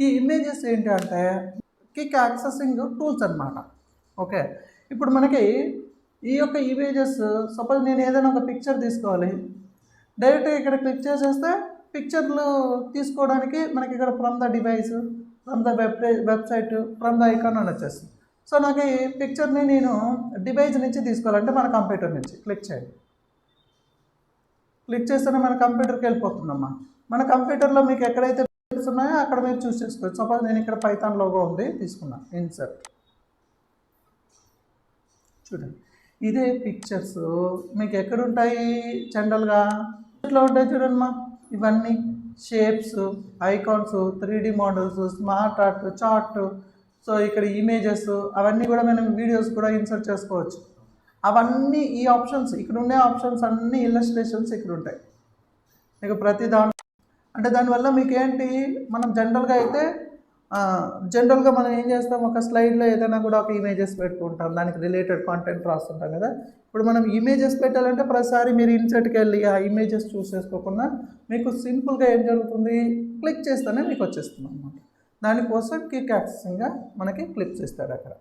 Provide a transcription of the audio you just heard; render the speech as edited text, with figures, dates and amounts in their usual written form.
ఈ ఇమేజెస్ ఏంటి అంటే క్విక్ యాక్సెసింగ్ టూల్స్ అనమాట. ఓకే, ఇప్పుడు మనకి ఈ యొక్క ఇమేజెస్, సపోజ్ నేను ఏదైనా ఒక పిక్చర్ తీసుకోవాలి, డైరెక్ట్గా ఇక్కడ క్లిక్ చేసేస్తే పిక్చర్లు తీసుకోవడానికి మనకి ఇక్కడ from the device, from the website, from the icon అని వచ్చేస్తుంది. సో నాకు ఈ పిక్చర్ని నేను డివైస్ నుంచి తీసుకోవాలంటే మన కంప్యూటర్ నుంచి క్లిక్ చేయండి. క్లిక్ చేస్తేనే మన కంప్యూటర్కి వెళ్ళిపోతుందమ్మా. మన కంప్యూటర్లో మీకు ఎక్కడైతే పిక్చర్స్ ఉన్నాయో అక్కడ మీరు చూస్ చేసుకోవచ్చు. సపోజ్ నేను ఇక్కడ పైథాన్ లోగో ఉంది తీసుకున్నాను, ఇన్సర్ట్. చూడండి, ఇదే పిక్చర్స్ మీకు ఎక్కడుంటాయి జనరల్గా, ఎట్లా ఉంటాయి చూడండి ఇవన్నీ shapes, icons, 3D models, smart art, chart. So ఇక్కడ ఇమేజెస్ అవన్నీ కూడా మనం వీడియోస్ కూడా ఇన్సర్ట్ చేసుకోవచ్చు. అవన్నీ ఈ ఆప్షన్స్, ఇక్కడ ఉండే ఆప్షన్స్ అన్నీ ఇల్లస్ట్రేషన్స్ ఇక్కడ ఉంటాయి మీకు ప్రతి దాంట్లో. అంటే దానివల్ల మీకు ఏంటి, మనం జనరల్గా మనం ఏం చేస్తాం, ఒక స్లైడ్లో ఏదైనా కూడా ఒక ఇమేజెస్ పెట్టుకుంటాం, దానికి రిలేటెడ్ కాంటెంట్ రాస్తుంటాం కదా. ఇప్పుడు మనం ఇమేజెస్ పెట్టాలంటే ప్రతిసారి మీరు ఇన్సర్ట్కి వెళ్ళి ఆ ఇమేజెస్ చూస్ చేసుకోకుండా మీకు సింపుల్గా ఏం జరుగుతుంది, క్లిక్ చేస్తేనే మీకు వచ్చేస్తుంది అనమాట. దానికోసం క్విక్ యాక్సెసింగ్గా మనకి క్లిప్స్ ఇస్తాడు అక్కడ.